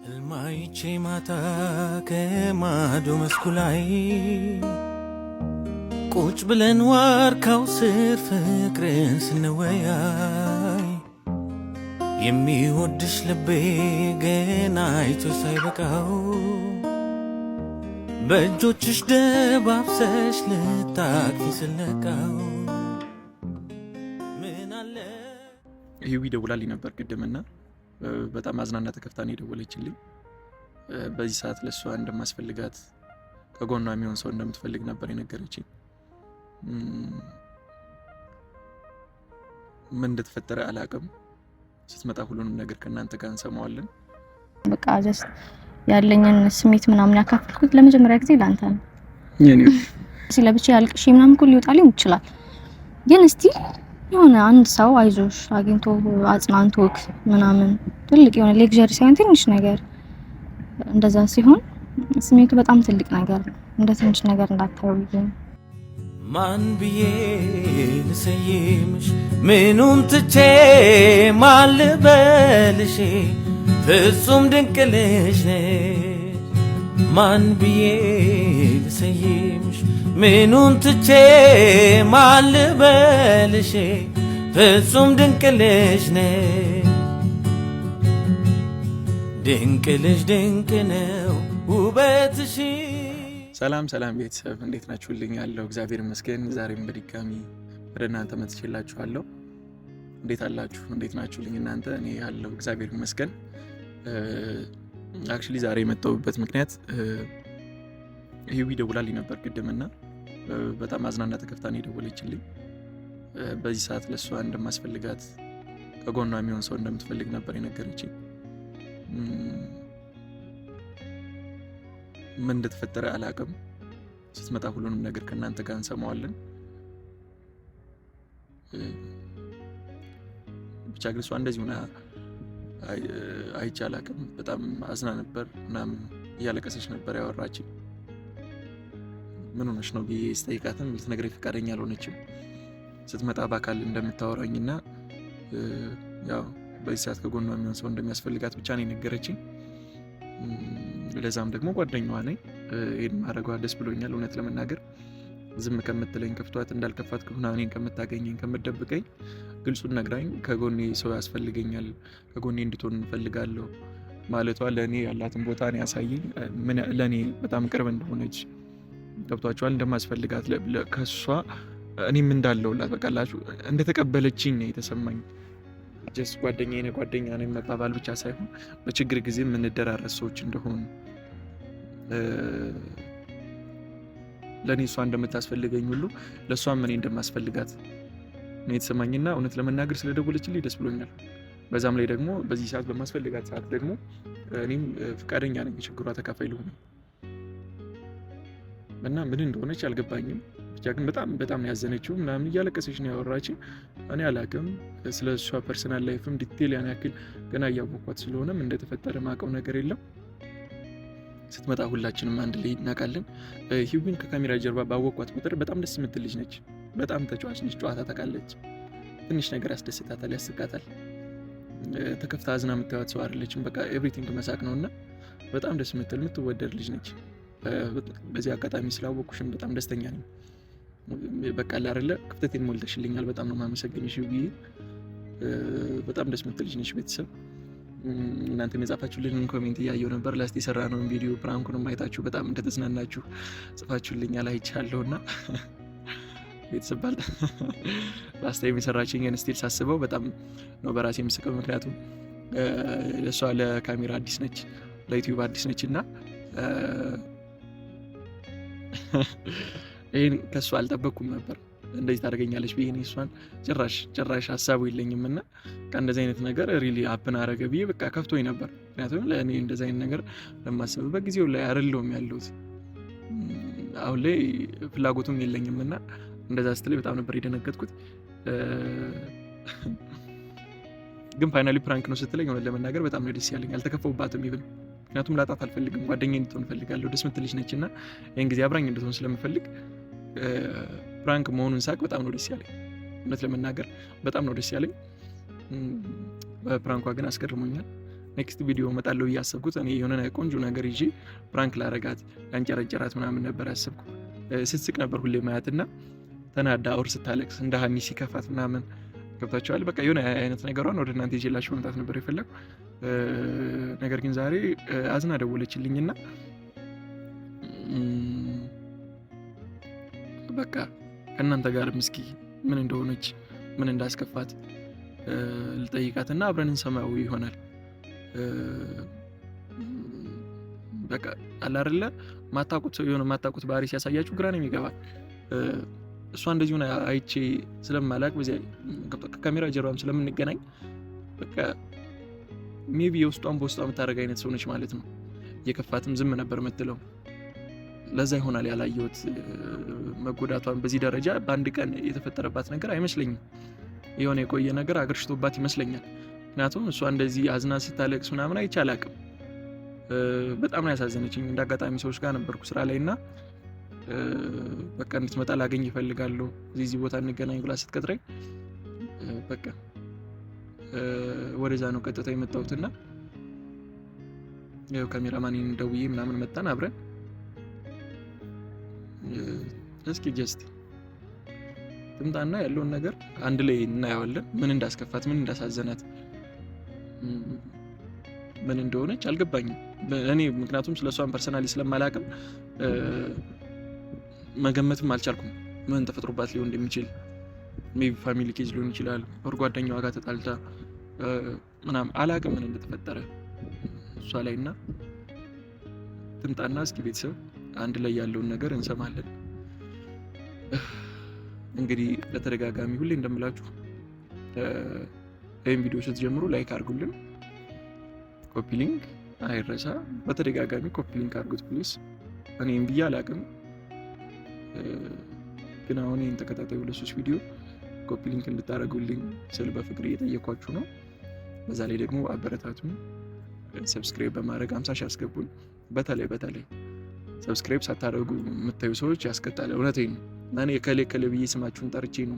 ህልማይቼ ማታ ከማዶ መስኩ ላይ ቁጭ ብለን ዋርካው ስር ፍቅርን ስንወያይ የሚወድሽ ልቤ ገና አይቶ ሳይበቃው በእጆችሽ ደባብሰሽ ልታቅፊ ስለቃው ምን አለ ይሄው ደውላልኝ ነበር ቅድምና በጣም አዝናና ተከፍታን የደወለችልኝ በዚህ ሰዓት ለሷ እንደማስፈልጋት ከጎኗ የሚሆን ሰው እንደምትፈልግ ነበር የነገረችኝ። ምን እንደተፈጠረ አላውቅም። ስትመጣ ሁሉንም ነገር ከናንተ ጋር እንሰማዋለን። በቃ ጀስት ያለኝን ስሜት ምናምን ያካፈልኩት ለመጀመሪያ ጊዜ ላንተ ነው። የኔ ስለብቻ ያልቅሽ ምናምን ሁሉ ሊወጣልኝ ይችላል፣ ግን እስቲ የሆነ አንድ ሰው አይዞሽ አግኝቶ አጽናንቶክ ምናምን ትልቅ የሆነ ሌክቸር ሳይሆን ትንሽ ነገር እንደዛ ሲሆን ስሜቱ በጣም ትልቅ ነገር ነው። እንደ ትንሽ ነገር እንዳታዩኝ። ማን ብዬ ልሰይምሽ ምኑን ትቼ ማን ልበልሽ ፍጹም ድንቅ ልጅ ነሽ። ማን ብዬ ልሰይምሽ ምኑን ትቼ ማን ልበልሽ ፍጹም ድንቅ ልጅ ነሽ። ድንቅ ልጅ ድንቅ ነው ውበትሽ። ሰላም ሰላም ቤተሰብ እንዴት ናችሁልኝ? ያለው እግዚአብሔር ይመስገን። ዛሬም በድጋሚ ወደ እናንተ መጥቼላችኋለሁ። እንዴት አላችሁ? እንዴት ናችሁልኝ እናንተ? እኔ ያለው እግዚአብሔር ይመስገን። አክቹሊ ዛሬ የመጣሁበት ምክንያት ይሄው ደውላልኝ ነበር ቅድምና በጣም አዝናና ተከፍታን የደወለችልኝ በዚህ ሰዓት ለሷ እንደማስፈልጋት ከጎኗ የሚሆን ሰው እንደምትፈልግ ነበር የነገረችኝ። ምን እንደተፈጠረ አላውቅም። ስትመጣ ሁሉንም ነገር ከናንተ ጋር እንሰማዋለን። ብቻ ግን እሷ እንደዚህ ሆና አይቼ አላውቅም። በጣም አዝና ነበር ምናምን እያለቀሰች ነበር ያወራችኝ። ምን ሆነሽ ነው ብዬ ስጠይቃትም ልትነግረኝ ፈቃደኛ አልሆነችም። ስትመጣ በአካል እንደምታወራኝና ያው በዚህ ሰዓት ከጎኗ የሚሆን ሰው እንደሚያስፈልጋት ብቻ ነው የነገረችኝ። ለዛም ደግሞ ጓደኛዋ ነኝ። ይሄን ማድረጓ ደስ ብሎኛል። እውነት ለመናገር ዝም ከምትለኝ ከፍቷት እንዳልከፋት ከሆነ እኔን ከምታገኘኝ ከምትደብቀኝ ግልጹን ነግራኝ ከጎኔ ሰው ያስፈልገኛል ከጎኔ እንድትሆን እንፈልጋለሁ ማለቷ ለእኔ ያላትን ቦታ ነው ያሳየኝ። ለእኔ በጣም ቅርብ እንደሆነች ገብቷቸዋል። እንደማስፈልጋት ከሷ እኔም እንዳለውላት በቃላችሁ እንደተቀበለችኝ ነው የተሰማኝ። ጀስት ጓደኛዬ ነው ጓደኛ ነኝ መባባል ብቻ ሳይሆን በችግር ጊዜ የምንደራረስ ሰዎች እንደሆኑ ለእኔ እሷ እንደምታስፈልገኝ ሁሉ ለእሷም እኔ እንደማስፈልጋት ነው የተሰማኝና እውነት ለመናገር ስለደወለችልኝ ደስ ብሎኛል። በዛም ላይ ደግሞ በዚህ ሰዓት በማስፈልጋት ሰዓት ደግሞ እኔም ፈቃደኛ ነኝ የችግሯ ተካፋይ ልሆን እና ምን እንደሆነች አልገባኝም። ብቻ ግን በጣም ያዘነችው ምናምን እያለቀሰች ነው ያወራችኝ። እኔ አላውቅም ስለ እሷ ፐርሰናል ላይፍም ዲቴል ያን ያክል ገና እያወኳት ስለሆነም እንደተፈጠረ ማውቀው ነገር የለም። ስትመጣ ሁላችንም አንድ ላይ እናውቃለን። ሂዊን ከካሜራ ጀርባ ባወኳት ቁጥር በጣም ደስ የምትል ልጅ ነች። በጣም ተጫዋች ነች። ጨዋታ ታውቃለች። ትንሽ ነገር ያስደስታታል፣ ያስቃታል። ተከፍታ አዝና የምታዩት ሰው አይደለችም። በቃ ኤቭሪቲንግ መሳቅ ነውና በጣም ደስ የምትወደድ ልጅ ነች። በዚህ አጋጣሚ ስላወኩሽም በጣም ደስተኛ ነኝ። በቃ አይደለ ክፍተቴን ሞልተሽልኛል። በጣም ነው የማመሰግንሽ ብዬ በጣም ደስ የምትል ልጅ ነሽ። ቤተሰብ እናንተ የጻፋችሁልኝን ኮሜንት እያየሁ ነበር። ላስት የሰራነውን ቪዲዮ ፕራንኩንም አይታችሁ በጣም እንደተዝናናችሁ ጽፋችሁልኛል አይቻለሁና ቤተሰብ ላስት ታይም የሰራችኝን ስቲል ሳስበው በጣም ነው በራሴ የምስቀው። ምክንያቱም ለሷ ለካሜራ አዲስ ነች፣ ለዩቲዩብ አዲስ ነች እና ይሄን ከሷ አልጠበቅኩም ነበር እንደዚህ ታደርገኛለች ብዬ ነው። እሷን ጭራሽ ሀሳቡ የለኝም እና እንደዚህ አይነት ነገር ሪሊ አፕን አረገ ብዬ በቃ ከፍቶኝ ነበር። ምክንያቱም ለእኔ እንደዚህ አይነት ነገር ለማሰብበት ጊዜው ላይ አይደለሁም ያለሁት። አሁን ላይ ፍላጎቱም የለኝም እና እንደዛ ስትለኝ በጣም ነበር የደነገጥኩት። ግን ፋይናሊ ፕራንክ ነው ስትለኝ ሆነ ለመናገር በጣም ነው ደስ ያለኝ። አልተከፈውባትም ይብን ምክንያቱም ላጣት አልፈልግም። ጓደኛዬ እንድትሆን እፈልጋለሁ። ደስ የምትል ልጅ ነችና ይሄን ጊዜ አብራኝ እንድትሆን ስለምፈልግ ፕራንክ መሆኑን ሳቅ በጣም ነው ደስ ያለኝ። እውነት ለመናገር በጣም ነው ደስ ያለኝ። በፕራንኳ ግን አስገርሞኛል። ኔክስት ቪዲዮ መጣለው ያሰብኩት እኔ የሆነ ቆንጆ ነገር ይዤ ፕራንክ ላረጋት ያንጨረጨራት ምናምን ነበር ያሰብኩ። ስትስቅ ነበር ሁሌ ማያትና ተናዳ አውር ስታለቅስ እንደ ሀኒ ሲከፋት ምናምን ገብታችኋል። በቃ የሆነ አይነት ነገሯን ወደ እናንተ ይዤላችሁ መምጣት ነበር የፈለኩ። ነገር ግን ዛሬ አዝና ደወለችልኝና በቃ ከእናንተ ጋር ምስኪ ምን እንደሆነች ምን እንዳስከፋት ልጠይቃትና አብረን እንሰማው ይሆናል። በቃ አለ አይደለ ማታቁት የሆነ ማታቁት ባህሪ ሲያሳያችሁ ግራ ነው የሚገባል። እሷ እንደዚህ ሆነ አይቼ ስለማላቅ በዚህ ካሜራ ጀርባም ስለምንገናኝ በቃ ሜቢ የውስጧን በውስጧ የምታደርግ አይነት ሰው ነች ማለት ነው። የከፋትም ዝም ነበር የምትለው። ለዛ ይሆናል ያላየሁት መጎዳቷን በዚህ ደረጃ በአንድ ቀን የተፈጠረባት ነገር አይመስለኝም። የሆነ የቆየ ነገር አገርሽቶባት ይመስለኛል። ምክንያቱም እሷ እንደዚህ አዝና ስታለቅስ ምናምን አይቼ አላቅም። በጣም ነው ያሳዘነችኝ። እንዳጋጣሚ ሰዎች ጋር ነበርኩ ስራ ላይና በቃ እንድትመጣ ላገኝ ይፈልጋለሁ እዚህ ቦታ እንገናኝ ብላ ስትቀጥረኝ በቃ ወደዛ ነው ቀጥታ የመጣሁትና ያው ካሜራማኔን ደውዬ ምናምን መጣን አብረን እስኪ ጀስት ትምጣና ያለውን ነገር አንድ ላይ እናየዋለን። ምን እንዳስከፋት ምን እንዳሳዘናት ምን እንደሆነች አልገባኝም እኔ ምክንያቱም ስለሷን ፐርሰናሊ ስለማላቅም መገመትም አልቻልኩም ምን ተፈጥሮባት ሊሆን እንደሚችል። ሜቢ ፋሚሊ ኬዝ ሊሆን ይችላል ወር ጓደኛዋ ጋር ተጣልታ ምናምን አላቅም ምን እንደተፈጠረ እሷ ላይና ትምጣና እስኪ ቤተሰብ አንድ ላይ ያለውን ነገር እንሰማለን። እንግዲህ በተደጋጋሚ ሁሌ እንደምላችሁ ይሄን ቪዲዮ ስትጀምሩ ላይክ አድርጉልን፣ ኮፒ ሊንክ አይረሳ። በተደጋጋሚ ኮፒ ሊንክ አድርጉት ፕሊዝ። እኔም ብዬ አላቅም ግን አሁን ይሄን ተከታታይ 2-3 ቪዲዮ ኮፒ ሊንክ እንድታደርጉልኝ ስል በፍቅር እየጠየኳችሁ ነው። በዛ ላይ ደግሞ አበረታቱን። ሰብስክራይብ በማድረግ 50 ሺህ አስገቡን። በተለይ ሰብስክራይብ ሳታደርጉ የምታዩ ሰዎች ያስቀጣል። እውነቴን ነው። እኔ ከሌ ብዬ ስማችሁን ጠርቼ ነው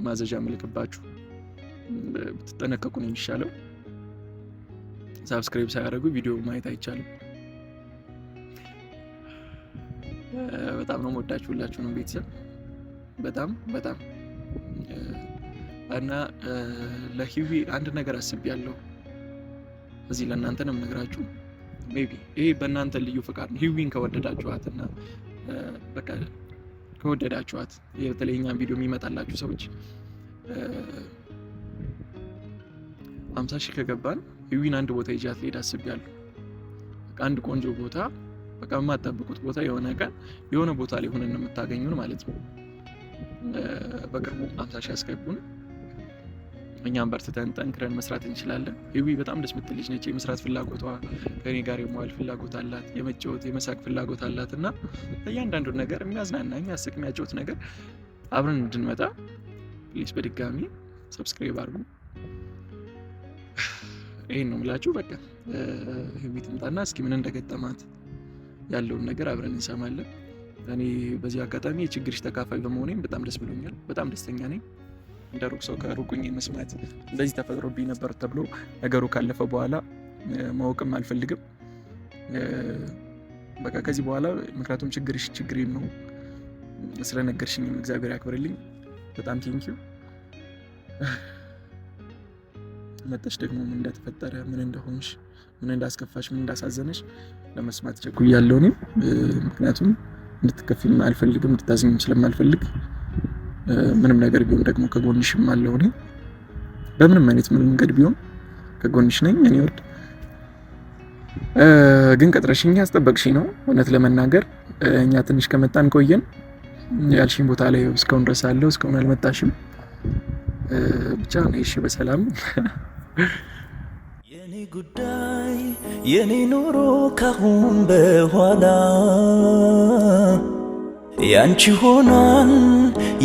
ማዘዣ መልክባችሁ። ብትጠነቀቁ ነው የሚሻለው። ሰብስክራይብ ሳያደርጉ ቪዲዮ ማየት አይቻልም። በጣም ነው የምወዳችሁ ሁላችሁንም ቤተሰብ በጣም እና ለሂዊ አንድ ነገር አስቤያለሁ። እዚህ ለእናንተ ነው የምነግራችሁ። ሜቢ ይሄ በእናንተ ልዩ ፍቃድ ነው። ሂዊን ከወደዳችኋት እና በቃ ከወደዳችኋት በተለይ እኛም ቪዲዮ የሚመጣላችሁ ሰዎች 50 ሺህ ከገባን ሂዊን አንድ ቦታ ይዣት ልሄድ አስቤያለሁ። በቃ አንድ ቆንጆ ቦታ በቃ የማትጠብቁት ቦታ የሆነ ቀን የሆነ ቦታ ላይ ሆነን ነው የምታገኙን ማለት ነው። በቅርቡ 50 ሺህ አስገቡን። እኛም በርትተን ጠንክረን መስራት እንችላለን። ሂዊ በጣም ደስ የምትል ልጅ ነች። የመስራት ፍላጎቷ ከኔ ጋር የመዋል ፍላጎት አላት። የመጫወት የመሳቅ ፍላጎት አላት እና እያንዳንዱ ነገር የሚያዝናና የሚያስቅ የሚያጫወት ነገር አብረን እንድንመጣ ፕሊዝ በድጋሚ ሰብስክራይብ አድርጉ። ይሄን ነው የምላችሁ። በቃ ሂዊ ትምጣና እስኪ ምን እንደገጠማት ያለውን ነገር አብረን እንሰማለን። እኔ በዚህ አጋጣሚ የችግርሽ ተካፋይ በመሆኔም በጣም ደስ ብሎኛል። በጣም ደስተኛ ነኝ። እንደ ሩቅ ሰው ከሩቁኝ መስማት እንደዚህ ተፈጥሮብኝ ነበር ተብሎ ነገሩ ካለፈ በኋላ ማወቅም አልፈልግም። በቃ ከዚህ በኋላ ምክንያቱም ችግርሽ ችግሬም ነው። ስለነገርሽኝም እግዚአብሔር ያክብርልኝ። በጣም ቴንኪው። መጣሽ ደግሞ ምን እንደተፈጠረ ምን እንደሆንሽ ምን እንዳስከፋሽ ምን እንዳሳዘነሽ ለመስማት ቸኩያለሁ። እኔም ምክንያቱም እንድትከፊም አልፈልግም እንድታዝኝም ስለማልፈልግ ምንም ነገር ቢሆን ደግሞ ከጎንሽም አለው። እኔ በምንም አይነት መንገድ ቢሆን ከጎንሽ ነኝ። እኔ ወድ ግን ቀጥረሽኝ አስጠበቅሽኝ ነው እውነት ለመናገር እኛ ትንሽ ከመጣን ቆየን። ያልሽኝ ቦታ ላይ እስካሁን ድረስ አለው። እስካሁን አልመጣሽም። ብቻ ነው እሺ በሰላም የኔ ጉዳይ የኔ ኑሮ ካሁን በኋላ ያንቺ ሆኗል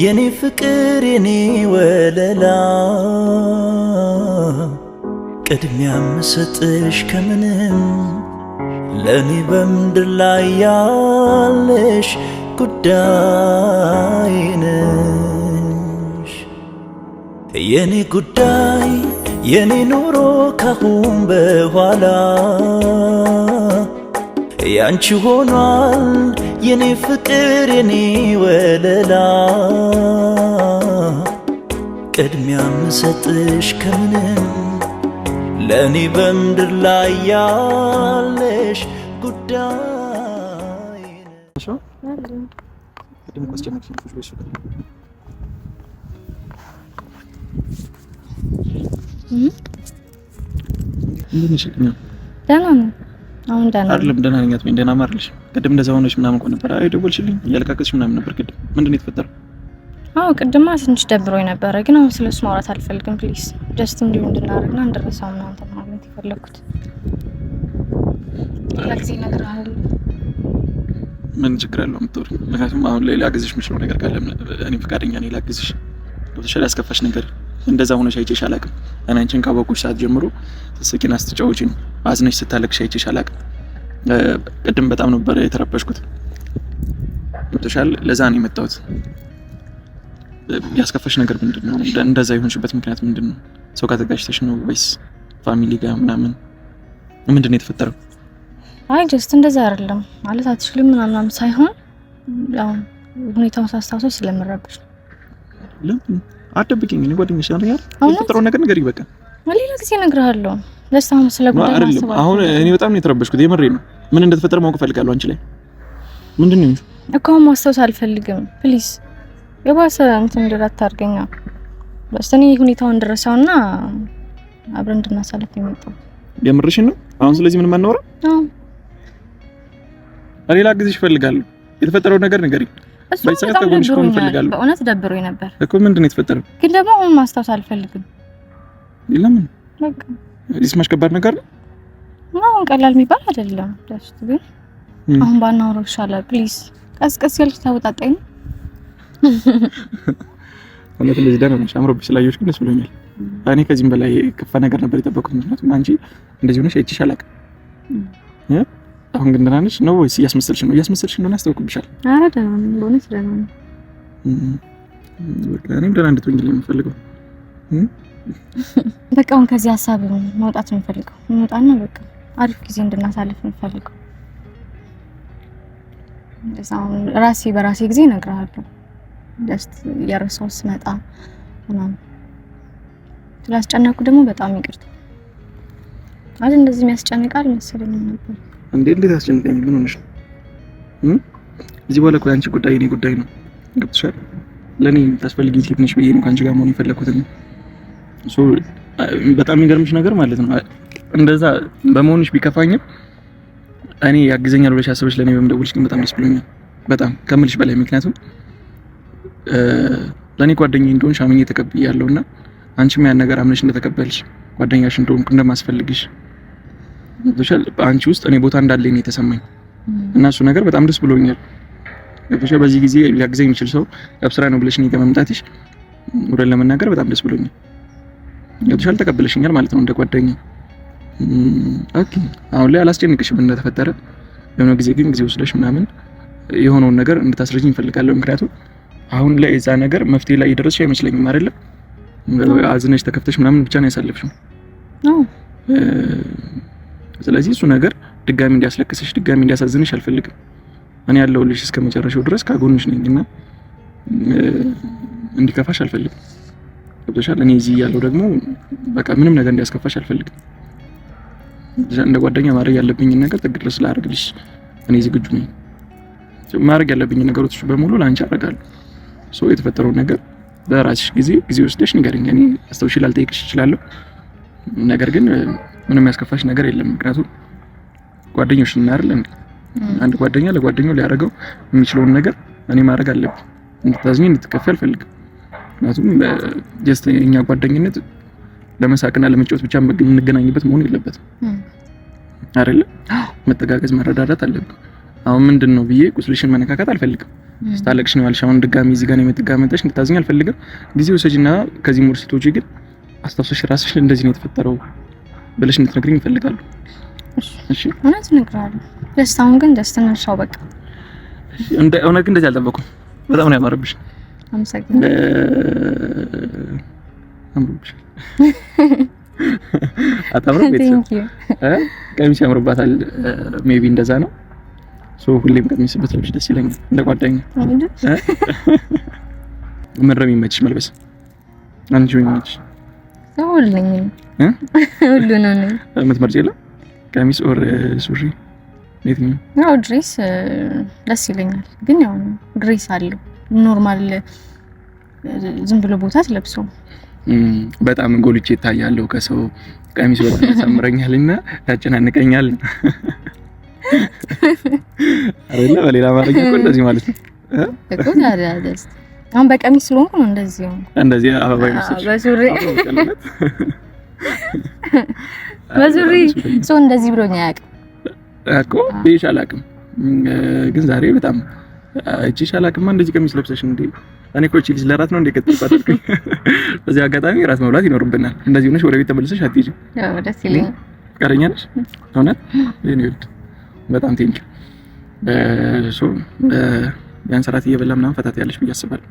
የኔ ፍቅር የኔ ወለላ ቅድሚያ የምሰጥሽ ከምንም ለኔ በምድር ላይ ያለሽ ጉዳይ ነሽ። የኔ ጉዳይ የኔ ኑሮ ካሁን በኋላ ያንቺ ሆኗል የኔ ፍቅር የኔ ወለላ ቅድሚያ ምሰጥሽ ከምንም ለኔ በምድር ላይ ያለሽ ጉዳይ ነው። አሁን ደህና አይደለም። ደህና ነኝ አትበይኝ። ደህና ማርልሽ ቅድም እንደዛ ሆነሽ ምናምን እኮ ነበር። አይ ደወልሽልኝ እያለቃቀስሽ ምናምን ነበር ቅድም። ምንድን ነው የተፈጠረው? አዎ ቅድማ ትንሽ ደብሮኝ ነበረ፣ ግን አሁን ስለሱ ማውራት አልፈልግም። ፕሊዝ ጀስት እንዲሁ እንድናደርግና እንድረሳው ነው አንተ ማለት የፈለኩት። ለዚህ ነገር አለ ምን ችግር አለው የምትወሪ? ምክንያቱም አሁን ላይ ላግዝሽ የምችለው ነገር ካለ እኔ ፈቃደኛ ነኝ ላግዝሽ። ለተሻለ ያስከፋሽ ነገር እንደዛ ሆነሽ አይቼሽ አላውቅም። እኔ አንቺን ካወኩሽ ሰዓት ጀምሮ ስትስቂና ስትጫወቺኝ አዝነሽ ስታለቅሽ አይቼሽ አላውቅም። ቅድም በጣም ነበር የተረበሽኩት። ለተሻለ ለዛ ነው የመጣሁት። ያስከፋሽ ነገር ምንድነው? እንደዛ የሆንሽበት ምክንያት ምንድነው? ሰው ከተጋጭተሽ ነው ወይስ ፋሚሊ ጋር ምናምን ምንድነው የተፈጠረው? አይ ጀስት እንደዛ አይደለም ማለት አትችልም ምናምን ሳይሆን ያው ሁኔታውን ሳስታውሰው ስለምረብሽ ነው። ለምን አትደብቂኝ? እኔ ጓደኛሽ ነኝ አይደል? የተፈጠረው ነገር ንገሪኝ በቃ። ሌላ ጊዜ እነግርሃለሁ። ለስታም ስለጉዳይ ማስባለሁ። አሁን እኔ በጣም ነው የተረበሽኩት። የምሬን ነው። ምን እንደተፈጠረ ማወቅ ፈልጋለሁ አንቺ ላይ። ምንድነው እኮ ማስታወስ አልፈልግም። ፕሊዝ የባሰ እንትን እንድታርገኛ በስተኔ ሁኔታውን እንድረሳውና አብረን እንድናሳልፍ የመጣው። የምርሽን ነው? አሁን ስለዚህ ምንም አናወራ? አዎ ሌላ ጊዜ እፈልጋለሁ። የተፈጠረው ነገር ንገሪኝ። በሰዓት ተጎንሽ ኮን እፈልጋለሁ። በእውነት ደብሮኝ ነበር እኮ። ምንድነው የተፈጠረው? ግን ደግሞ አሁን ማስታወስ አልፈልግም። ለምን? በቃ ይስማሽ ከባድ ነገር ነው። አሁን ቀላል የሚባል አይደለም። ጀስት ግን አሁን ባናወራው ይሻላል። ፕሊዝ ቀስቀስ ያልሽ ታወጣጣኝ ነው። እውነት እንደዚህ ደህና ነሽ? አምሮብሽ ስላየሁሽ ግን ደስ ብሎኛል። እኔ ከዚህም በላይ ከፋ ነገር ነበር የጠበቁት። ምክንያቱም አንቺ እንደዚህ ሆነሽ አይቼሽ አላውቅም። አሁን ግን ደህና ነሽ ነው ወይስ እያስመሰልሽ ነው? እያስመሰልሽ እንደሆነ ያስታውቅብሻል። ኧረ ደህና ነኝ፣ በእውነት ደህና ነኝ። በቃ እኔም ደህና እንድትሆኚልኝ የምፈልገው በቃ አሁን ከዚህ ሀሳብ መውጣት ነው የምፈልገው። እንውጣና በቃ አሪፍ ጊዜ እንድናሳልፍ ነው የምፈልገው። እዛው ራሴ በራሴ ጊዜ እነግርሃለሁ። ጀስት እየረሳሁ ስመጣ ምናምን ስላስጨነቁ ደግሞ በጣም ይቅርታ። አይደል እንደዚህ የሚያስጨንቃል መሰለኝ ነበር። እንዴት አስጨንቀኝ? ምን ሆነሽ ነው? እዚህ በኋላ እኮ የአንቺ ጉዳይ የኔ ጉዳይ ነው። ገብቶሻል? ለኔ ታስፈልጊኝ ሴት ነሽ ብዬ ነው ከአንቺ ጋር መሆን የፈለኩት። በጣም የሚገርምሽ ነገር ማለት ነው እንደዛ በመሆንሽ ቢከፋኝም እኔ ያግዘኛል ብለሽ አስበሽ ለኔ በመደወልሽ ግን በጣም ደስ ብሎኛል። በጣም ከምልሽ በላይ ምክንያቱም ለኔ ጓደኛዬ እንደሆንሽ አምኜ ተቀብያለሁና አንቺም ያን ነገር አምነሽ እንደተቀበልሽ ጓደኛሽ እንደሆንኩ እንደማስፈልግሽ ገብቶሻል። አንቺ ውስጥ እኔ ቦታ እንዳለኝ ነው የተሰማኝ እና እሱ ነገር በጣም ደስ ብሎኛል። ገብቶሻል። በዚህ ጊዜ ሊያግዘኝ የሚችል ሰው ያብስራ ነው ብለሽ እኔ ጋር መምጣትሽ ወደ ለመናገር በጣም ደስ ብሎኛል። ገብቶሻል። ተቀበለሽኛል ማለት ነው እንደ ጓደኛ። ኦኬ አሁን ላይ አላስጨንቅሽም እንደተፈጠረ የሆነ ጊዜ ግን ጊዜ ወስደሽ ምናምን የሆነውን ነገር እንድታስረጂኝ እፈልጋለሁ። ምክንያቱም አሁን ላይ እዛ ነገር መፍትሄ ላይ እየደረስሽ አይመስለኝም አይደለም። አዝነሽ ተከፍተሽ ምናምን ብቻ ነው ያሳለፍሽው። ስለዚህ እሱ ነገር ድጋሚ እንዲያስለቅስሽ ድጋሚ እንዲያሳዝንሽ አልፈልግም። እኔ ያለሁልሽ እስከ መጨረሻው ድረስ ካጎንሽ ነኝና እንዲከፋሽ አልፈልግም። ገብቶሻል። እኔ እዚህ ያለው ደግሞ በቃ ምንም ነገር እንዲያስከፋሽ አልፈልግም። እንደ ጓደኛ ማድረግ ያለብኝ ነገር ጥግ ድረስ ላደርግልሽ እኔ ዝግጁ ነኝ። ማድረግ ያለብኝ ነገሮች በሙሉ ላንቺ አደርጋለሁ። የተፈጠረው ነገር በራስሽ ጊዜ ወስደሽ ንገሪኝ። እኔ አስተውሽ ላልጠይቅሽ እችላለሁ። ነገር ግን ምንም ያስከፋሽ ነገር የለም። ምክንያቱም ጓደኞች ነን አይደል እንዴ? አንድ ጓደኛ ለጓደኛው ሊያደርገው የሚችለውን ነገር እኔ ማድረግ አለብኝ። እንድታዝኝ እንድትከፊ አልፈልግም። ምክንያቱም ጀስት የኛ ጓደኝነት ለመሳቅና ለመጫወት ብቻ የምንገናኝበት መሆን የለበትም አይደል? መተጋገዝ መረዳዳት አለብን። አሁን ምንድነው ብዬ ቁስልሽን መነካካት አልፈልግም። ስታለቅሽ ነው ያልሽ። አሁን ድጋሚ እዚህ ጋር ነው የምትጋመጠሽ። እንድታዝኝ አልፈልግም። ጊዜ ወሰጂና ከዚህ ሙር ስትወጪ ግን አስታውሰሽ ራስሽ እንደዚህ ነው የተፈጠረው ብለሽ እንድትነግሪኝ እፈልጋለሁ። እሺ እውነት እነግርሃለሁ። ደስታውን ግን ደስተናሻው በቃ እንደ እውነት ግን እንደዚህ አልጠበኩም። በጣም ነው ያማረብሽ። አመሰግናለሁ። አምሮብሽ አታምርም? ቀሚስ ያምርባታል። ሜቢ እንደዛ ነው። ሁሌም ቀሚስ ብትለብሽ ደስ ይለኛል እንደ ጓደኛ። ምን ነው የሚመችሽ መልበስ? አንቺ ምን ይመችሽ? ሁሉንም ነው የምትመርጪ? የለም ቀሚስ ኦር ሱሪ? የትኛው? ያው ድሬስ ደስ ይለኛል፣ ግን ያው ድሬስ አለው ኖርማል ዝም ብሎ ቦታ ትለብሰው በጣም ጎልቼ እታያለሁ ከሰው። ቀሚስ በጣም ያሳምረኛልና ያጨናንቀኛል አይደለ? በሌላ አማርኛ እኮ እንደዚህ ማለት ነው እኮ። ታዲያ ደስ አሁን በቀሚስ ስለሆንኩ ነው እንደዚህ አበባ ይመስልሽ? በሱሪ ሰው እንደዚህ ብሎኝ አያውቅም እኮ። ብዬሽ አላውቅም፣ ግን ዛሬ በጣም እቺሽ አላውቅማ እንደዚህ ቀሚስ ለብሰሽ እንዴ? እኔ እኮ እቺ ልጅ ለራት ነው እንደ ከተጣጣ አድርገኝ። በዚህ አጋጣሚ ራት መብላት ይኖርብናል። እንደዚህ ሆነሽ ወደ ቤት ተመልሰሽ አትሄጂም? ያው ደስ ይለኛል። ፈቃደኛ ነሽ? እውነት የኔ ውድ በጣም ቴንኪው። ቢያንስ እራት እየበላ ምናምን ፈታት ያለሽ ብዬ አስባለሁ።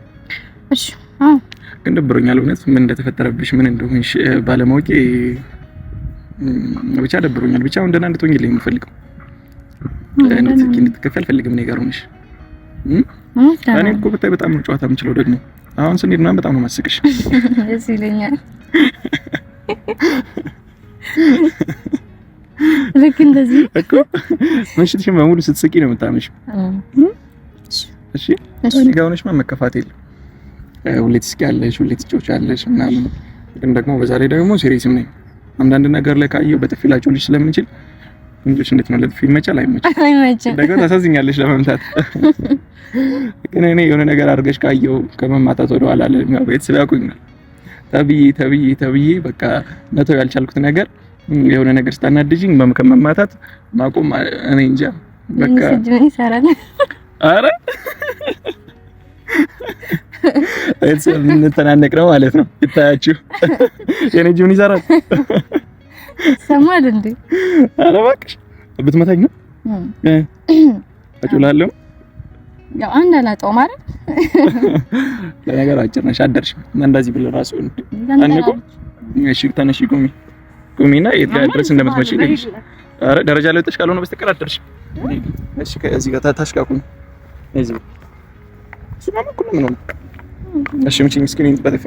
እሺ። አዎ፣ ግን ደብሮኛል እውነት። ምን እንደተፈጠረብሽ ምን እንደሆንሽ ባለማወቄ ብቻ ደብሮኛል። ብቻ እንደና እንድትሆኝልኝ የምፈልገው እንድትከፊ አልፈልግም። እኔ ጋር ሆነሽ እኔ እኮ ብታይ በጣም ነው ጨዋታ የምችለው። ደግሞ አሁን ስንሄድ ምናምን በጣም ነው ማስቅሽ። ደስ ይለኛል። ልክ እንደዚህ እኮ ምሽትሽን በሙሉ ስትስቂ ነው የምታመሽው። እሺ እኔ ጋር ሆነሽ መከፋት የለም። ሁሌ ትስቂያለሽ፣ ሁሌ ትጫወቻለሽ ምናምን። ግን ደግሞ በዛ ላይ ደግሞ ሲሪየስም ነኝ። አንዳንድ ነገር ላይ ካየሁ በጥፊ ላጮልሽ ስለምንችል እንዴት ነው ለጥፊ ይመቻል? አይመችም። ደግሞ ታሳዝኛለሽ ለመምታት። ግን እኔ የሆነ ነገር አድርገሽ ካየሁ ከመማታት ወደ ኋላ አለ። ቤተሰብ ያውቁኛል። ተብዬ በቃ መተው ያልቻልኩት ነገር የሆነ ነገር ስታናድጂኝ ከመማታት ማቆም እኔ እንጃ በቃ ምን ይሰራል? አረ ቤተሰብ እንተናነቅ ነው ማለት ነው። ይታያችሁ የኔ እጅ ምን ይሰራል? ሰማል እንዴ? አረ እባክሽ ብትመታኝ ነው አጭላለሁ። ያው አንድ አላጣው ማለት ለነገር አጭር ነሽ አደርሽ እንደዚህ ብለ ራሱ አንቆ እሺ ተነሺ ቁሚና የት ጋር ድረስ እንደምትመጪ ልጅ። አረ ደረጃ ላይ ወጥተሽ ካልሆነ በስተቀር አደርሽ። እሺ ከዚህ ጋር ታሽቃቁኝ እዚህ እሱ ማለት እኮ ምን ነው? እሺ ምንጭኝ ስክሪን በተፈ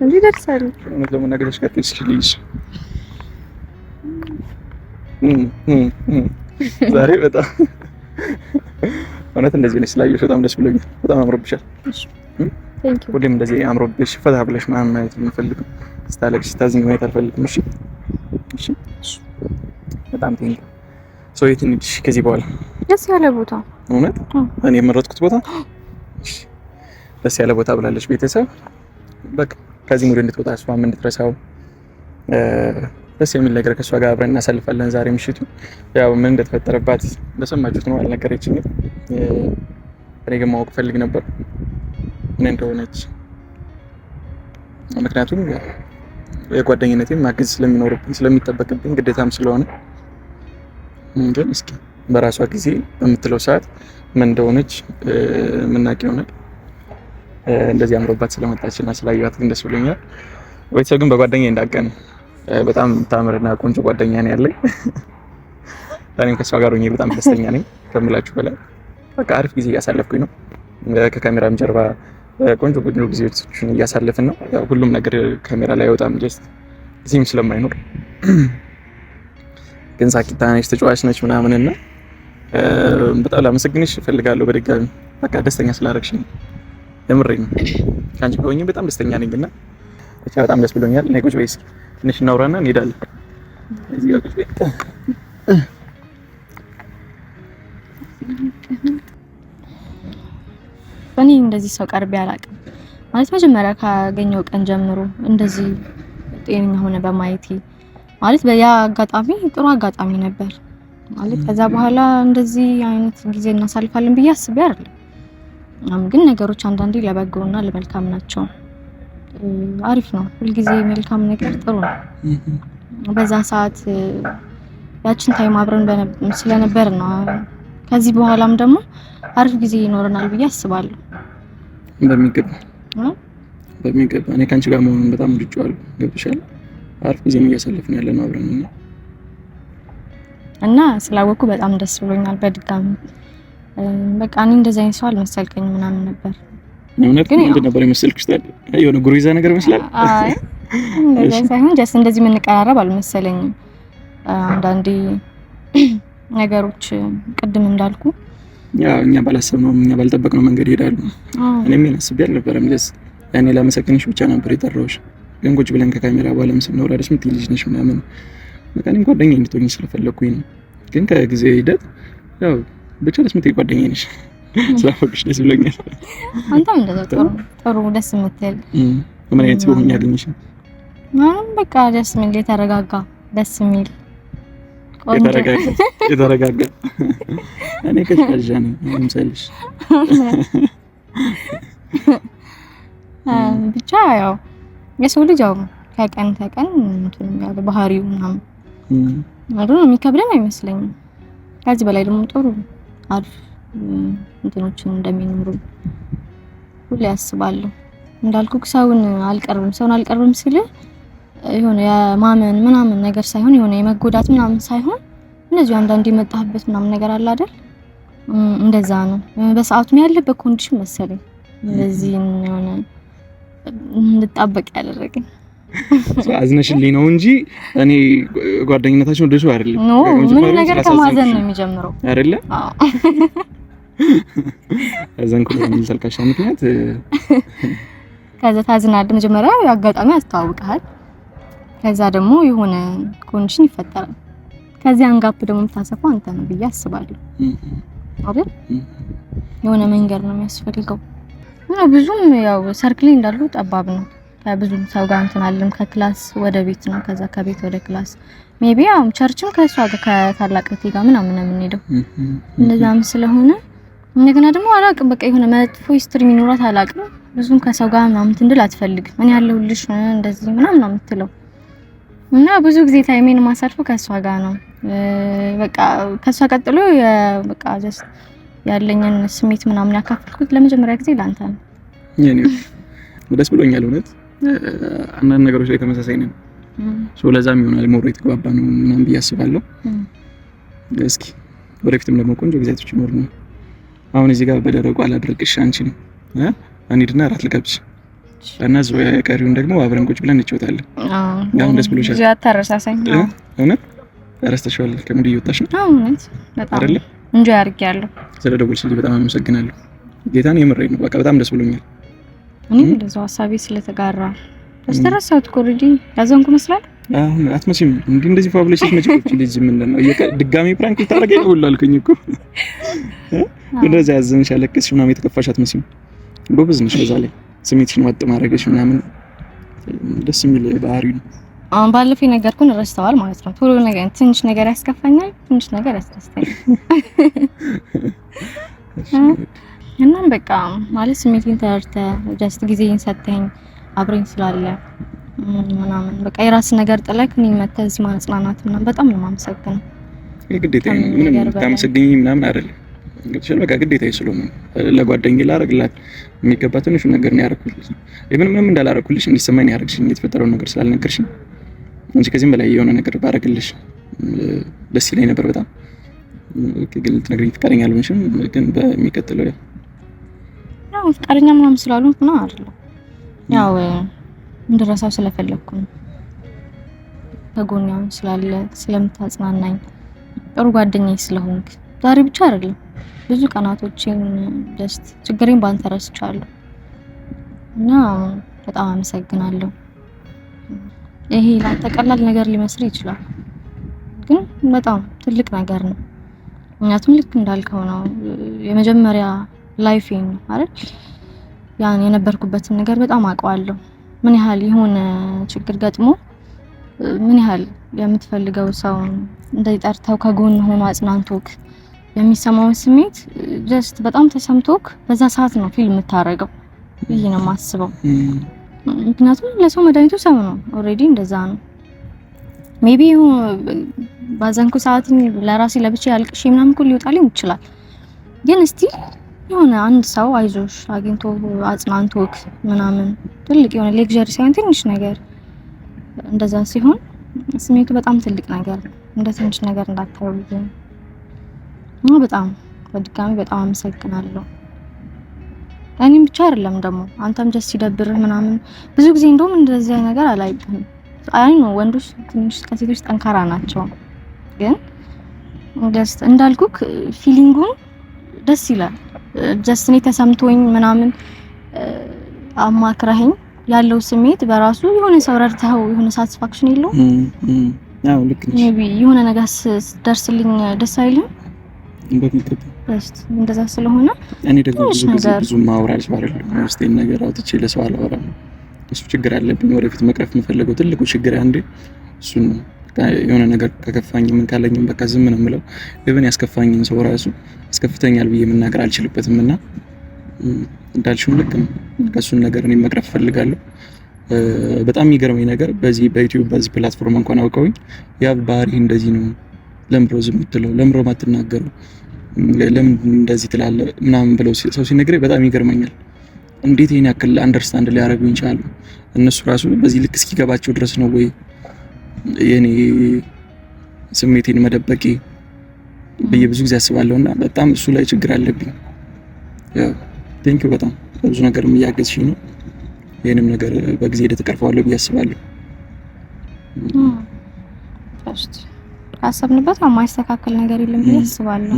እዚህ ደርሳል። እውነት ለመናገር ተሽከርክሪሽ ልጅ ዛሬ በጣም እውነት እንደዚህ ነሽ ስላየሁሽ በጣም ደስ ብሎኛል። በጣም አምሮብሻል። ሁሌም እንደዚህ አምሮብሽ ፈታ ብለሽ ምናምን ማየት የምፈልገው። ስታለቅሽ ስታዝኝ ማየት አልፈልግም። እሺ በጣም ቴንክ ሶ የት እንሂድ ከዚህ በኋላ? ደስ ያለ ቦታ። እውነት እኔ የመረጥኩት ቦታ ደስ ያለ ቦታ ብላለች ቤተሰብ። በቃ ከዚህ ሙድ እንድትወጣ እሷም እንድትረሳው ደስ የሚል ነገር ከእሷ ጋር አብረን እናሳልፋለን ዛሬ ምሽቱ። ያው ምን እንደተፈጠረባት እንደሰማችሁት ነው፣ አልነገረችኝም። እኔ ግን ማወቅ ፈልግ ነበር ምን እንደሆነች። ምክንያቱም የጓደኝነቴን ማገዝ ስለሚኖርብኝ ስለሚጠበቅብኝ ግዴታም ስለሆነ። ግን እስኪ በራሷ ጊዜ በምትለው ሰዓት ምን እንደሆነች የምናውቅ ይሆናል። እንደዚህ አምሮባት ስለመጣችና ስላየኋት ግን ደስ ብሎኛል። ቤተሰብ ግን በጓደኛዬ እንዳቀን በጣም ታምርና ቆንጆ ጓደኛ ነው ያለኝ። እኔም ከሷ ጋር ሆኜ በጣም ደስተኛ ነኝ ከምላችሁ በላይ። በቃ አሪፍ ጊዜ እያሳለፍኩኝ ነው። ከካሜራም ጀርባ ቆንጆ ጊዜዎችን እያሳለፍን ነው። ያው ሁሉም ነገር ካሜራ ላይ አይወጣም፣ ጀስት እዚህም ስለማይኖር ግን ሳቂታ ነች፣ ተጫዋች ነች ምናምንና በጣም ላመሰግንሽ እፈልጋለሁ በድጋሚ። በቃ ደስተኛ ስላደረግሽኝ የምሬን ነው። ከአንቺ ጋር ሆኜ በጣም ደስተኛ ነኝና ብቻ በጣም ደስ ብሎኛል። ነይ ቁጭ በይ እስኪ ትንሽ እናውራና እንሄዳለን። እዚህ ጋር ቁጭ በይ። እኔ እንደዚህ ሰው ቀርቤ አላውቅም ማለት መጀመሪያ ካገኘው ቀን ጀምሮ እንደዚህ ጤነኛ ሆነ በማየቴ ማለት በያ አጋጣሚ ጥሩ አጋጣሚ ነበር ማለት። ከዛ በኋላ እንደዚህ አይነት ጊዜ እናሳልፋለን ብዬ አስቤ አይደለም። ግን ነገሮች አንዳንዴ ለበጎና ለመልካም ናቸው። አሪፍ ነው። ሁልጊዜ መልካም ነገር ጥሩ ነው። በዛ ሰዓት ያችን ታይም አብረን ስለነበር ነው ከዚህ በኋላም ደግሞ አሪፍ ጊዜ ይኖረናል ብዬ አስባለሁ። በሚገባ እኔ ከአንቺ ጋር መሆኑን በጣም ወድጄዋለሁ። ገብቶሻል? አሪፍ ጊዜ ነው እያሳለፍን ያለነው አብረን እና ስላወቅኩ በጣም ደስ ብሎኛል። በድጋሚ በቃ እኔ እንደዛ አይነት ሰው አልመሰልከኝም ምናምን ነበር። እውነት ግን እንደ ነበር የመሰልኩሽ ታዲያ? የሆነ ጉሪዛ ነገር ይመስላል። አይ እንደዛ ሳይሆን ጀስት እንደዚህ የምንቀራረብ አልመሰለኝም። አንዳንዴ ነገሮች ቅድም እንዳልኩ ያው እኛ ባላሰብነው እኛ ባልጠበቅነው መንገድ ይሄዳሉ። እኔም አስቤ አልነበረም። ጀስት ያኔ ላመሰግንሽ ብቻ ነበር የጠራሁሽ። ግን ቁጭ ብለን ከካሜራ በኋላም ስናወራ ደስ የምትይ ልጅ ነሽ ምናምን በቃ እኔም ጓደኛዬ እንድትሆኚ ስለፈለኩኝ ነው። ግን ከጊዜ ሂደት ያው ብቻ ደስ የምትይ ጓደኛዬ ነሽ። ስላፈቅሽ ደስ ብሎኛል። አንተም እንደዛ ጥሩ ደስ የምትል ምን አይነት ሰው ሆኜ አገኘሽ? በቃ ደስ የሚል የተረጋጋ ደስ የሚል የተረጋጋ እኔ ከሻጃ ነኝ ምንሰልሽ ብቻ ያው የሰው ልጅ ያው ከቀን እንትን ያለ ባህሪው ምናምን አይደል የሚከብደን አይመስለኝም። ከዚህ በላይ ደግሞ ጥሩ አሪፍ እንትኖችን እንደሚኖሩ ሁሌ ያስባለሁ። እንዳልኩ ሰውን አልቀርብም ሲል የሆነ የማመን ምናምን ነገር ሳይሆን የሆነ የመጎዳት ምናምን ሳይሆን እንደዚህ አንዳንዴ የመጣህበት ምናምን ነገር አለ አይደል? እንደዛ ነው። በሰዓቱ ያለበት ኮንዲሽን መሰለኝ እንደዚህ የሆነ እንድጣበቅ ያደረገኝ። አዝነሽልኝ ነው እንጂ እኔ ጓደኝነታችን ወደሱ አይደለም። ምን ነገር ከማዘን ነው የሚጀምረው አይደለ? አዎ። አዘንኩ ለምን ተልካሽ ምክንያት ከዛ ታዝናለህ። መጀመሪያ አጋጣሚ አስተዋውቀሃል። ከዛ ደግሞ የሆነ ኮንዲሽን ይፈጠራል። ከዚህ አንጋፕ ደግሞ የምታሰፋው አንተ ነው ብዬ አስባለሁ አይደል? የሆነ መንገድ ነው የሚያስፈልገው። ብዙም ያው ሰርክል እንዳሉ ጠባብ ነው። ከብዙም ሰው ጋር እንትን አለም። ከክላስ ወደ ቤት ነው፣ ከዛ ከቤት ወደ ክላስ ሜቢ ያው ቸርችም ከሷ ጋር ከታላቅ እህቴ ጋር ምናምን ነው የምንሄደው። እንደዛም ስለሆነ እንደገና ደግሞ አላቅም በቃ የሆነ መጥፎ ሂስትሪ የሚኖራት አላቅም። ብዙም ከሰው ጋር ምናምን እንድል አትፈልግም። እኔ ያለሁልሽ እንደዚህ ምናምን ነው የምትለው እና ብዙ ጊዜ ታይሜን ማሳልፈው ከሷ ጋር ነው። በቃ ከሷ ቀጥሎ በቃ ጀስት ያለኝን ስሜት ምናምን ያካፈልኩት ለመጀመሪያ ጊዜ ላንተ ነው። ደስ ብሎኛል እውነት። አንዳንድ ነገሮች ላይ ተመሳሳይ ነን። ለዛም ይሆናል ሞሮ የተግባባ ነው ምናምን ብዬ አስባለሁ። እስኪ ወደፊትም ደግሞ ቆንጆ ጊዜያቶች ይኖሩ ነው። አሁን እዚህ ጋር በደረቁ አላድርቅሽ አንቺን አንሂድና እራት ልጋብዝሽ እና እዛው የቀሪውን ደግሞ አብረን ቁጭ ብለን እንጫወታለን። አሁን ደስ ብሎሻል? እዚህ አታረሳሳኝ። እውነት ረስተሽዋል? ከሙድ እየወጣሽ ነው? እውነት በጣም አይደለ? እንጆ ያርጋለሁ። ስለደወልሽልኝ በጣም አመሰግናለሁ። ጌታን የምሬን ነው። በቃ በጣም ደስ ብሎኛል። እኔም እንደዛው ሀሳቤ ስለተጋራ አስተራሳውት ኮሪዲ ያዘንኩ መስላል። አሁን አትመጪም እንደዚህ ፋብሪክ መጪዎች ልጅ ምንድን ነው ድጋሚ ፕራንክ ልታደርገኝ ነው ሁሉ አልከኝ እኮ። እንደዛ ያዘንሽ ያለቅስሽ ምናምን የተከፋሽ አትመጪም። ጎበዝ ነሽ በዛ ላይ ስሜትሽን ወጥ ማድረግሽ ምናምን ደስ የሚል ባህሪ ነው። አሁን ባለፈው ነገርኩን ረስተዋል ማለት ነው። ቶሎ ነገር ትንሽ ነገር ያስከፋኛል፣ ትንሽ ነገር ያስደስተኛል። እናም በቃ ማለት ስሜቴን ተረድተህ ጀስት ጊዜን ሰጥተኝ አብረኝ ስላለ ምናምን በቃ የራስ ነገር ጥለህ እኔ መተህ እዚህ ማጽናናት ምናምን በጣም ነው የማመሰግነው። ግዴታ ምንም ታመሰግኝ ምናምን አይደለም። እንግዲህ በቃ ግዴታዬ ስለሆነ ለጓደኛዬ ላደርግላት የሚገባ ትንሽ ነገር ነው ያደረኩልሽ። ምንም እንዳላደረኩልሽ እንዲሰማኝ ያደርግሽኝ የተፈጠረው ነገር ስላልነገርሽኝ እንጂ ከዚህም በላይ የሆነ ነገር ባደርግልሽ ደስ ይለኝ ነበር በጣም። ግን ልትነግሪኝ ፈቃደኛ አልሆንሽም። ግን በሚቀጥለው ያው ፈቃደኛ ምናምን ስላልሆንኩ ነው አይደለም ያው እንድረሳው ስለፈለኩ ነው። ከጎኔም ስላለ ስለምታጽናናኝ ጥሩ ጓደኛዬ ስለሆንክ ዛሬ ብቻ አይደለም ብዙ ቀናቶችን ጀስት ችግሬን ባንተ ረስቻለሁ እና በጣም አመሰግናለሁ። ይሄ ላንተ ቀላል ነገር ሊመስል ይችላል፣ ግን በጣም ትልቅ ነገር ነው። ምክንያቱም ልክ እንዳልከው ነው የመጀመሪያ ላይፌ ነው አይደል? ያን የነበርኩበትን ነገር በጣም አውቀዋለሁ። ምን ያህል የሆነ ችግር ገጥሞ ምን ያህል የምትፈልገው ሰው እንደጠርተው ከጎን ሆኖ አጽናንቶክ የሚሰማውን ስሜት ጀስት በጣም ተሰምቶክ በዛ ሰዓት ነው ፊልም የምታረገው ብዬ ነው የማስበው። ምክንያቱም ለሰው መድኃኒቱ ሰው ነው። ኦልሬዲ እንደዛ ነው። ሜቢ ባዘንኩ ሰዓት ለራሴ ለብቻ ያልቅሽ ምናምን እኮ ሊወጣልኝ ይችላል። ግን እስቲ የሆነ አንድ ሰው አይዞሽ አግኝቶ አጽናንቶክ ምናምን ትልቅ የሆነ ሌክዠሪ ሳይሆን ትንሽ ነገር እንደዛ ሲሆን ስሜቱ በጣም ትልቅ ነገር እንደ ትንሽ ነገር እንዳታዩልኝ። በጣም በድጋሚ በጣም አመሰግናለሁ። እኔም ብቻ አይደለም ደግሞ አንተም ጀስት ሲደብርህ ምናምን ብዙ ጊዜ እንደውም እንደዚህ ነገር አላይብህም። አይ ነው ወንዶች ትንሽ ከሴቶች ጠንካራ ናቸው። ግን ጀስት እንዳልኩክ ፊሊንጉን ደስ ይላል። ጀስት እኔ ተሰምቶኝ ምናምን አማክረኸኝ ያለው ስሜት በራሱ የሆነ ሰው ረድተኸው የሆነ ሳቲስፋክሽን የለውም? አዎ ልክ ነሽ። ሜቢ የሆነ ነገር ደርስልኝ ደስ አይልም? በሚገባ ጀስት እንደዛ ስለሆነ እኔ ደግሞ ብዙ ማውራት አይደለም ውስጤን ነገር አውጥቼ ለሰው አላወራም። እሱ ችግር አለብኝ ወደፊት መቅረፍ የምፈልገው ትልቁ ችግር አንዴ እሱ ነው። የሆነ ነገር ከከፋኝ ምን ካለኝም በቃ ዝም ነው የምለው። ለምን ያስከፋኝን ሰው ራሱ አስከፍተኛል ብዬ መናገር አልችልበትም እና እንዳልሽው ልክ ነው። ከሱን ነገር እኔ መቅረፍ ፈልጋለሁ። በጣም የሚገርመኝ ነገር በዚህ በዩቲዩብ በዚህ ፕላትፎርም እንኳን አውቀውኝ ያ ባህሪ እንደዚህ ነው ለምሮ ዝም ብትለው ለምሮ ማትናገረው ለምን እንደዚህ ትላለህ ምናምን ብለው ሰው ሲነግረኝ በጣም ይገርመኛል። እንዴት ይሄን ያክል አንደርስታንድ ሊያደርጉኝ ይችላሉ? እነሱ ራሱ በዚህ ልክ እስኪገባቸው ድረስ ነው ወይ የኔ ስሜቴን መደበቄ ብዬ ብዙ ጊዜ አስባለሁና በጣም እሱ ላይ ችግር አለብኝ። ያው ቴንኪው በጣም ብዙ ነገርም እያገዝሽኝ ነው። ይሄንም ነገር በጊዜ ተቀርፈዋለሁ ብዬ አስባለሁ። ካሰብንበት የማይስተካከል ነገር የለም ብዬ አስባለሁ።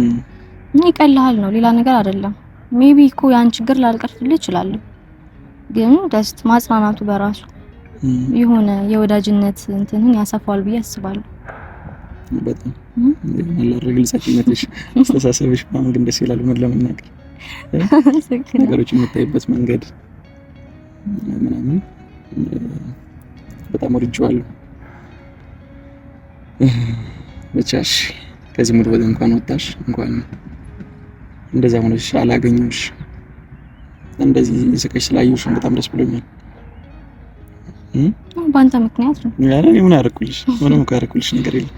ይቀልሃል ነው ሌላ ነገር አይደለም። ሜቢ እኮ ያን ችግር ላልቀርፍልህ እችላለሁ፣ ግን ደስት ማጽናናቱ በራሱ የሆነ የወዳጅነት እንትንን ያሰፋዋል ብዬ አስባለሁ። በጣም ግልጽነትሽ አስተሳሰብሽ በጣም ግን ደስ ይላል። ምን ለመናገር ነገሮች የምታይበት መንገድ ምናምን በጣም ወድጄዋለሁ። ብቻሽ ከዚህ ሙድ ወደ እንኳን ወጣሽ፣ እንኳን እንደዛ ሆነሽ አላገኘሁሽ። እንደዚህ ስቀሽ ስላየሁሽ በጣም ደስ ብሎኛል። በአንተ ምክንያት ነው። ምን አደረኩልሽ? ምንም እኮ ያደረኩልሽ ነገር የለም።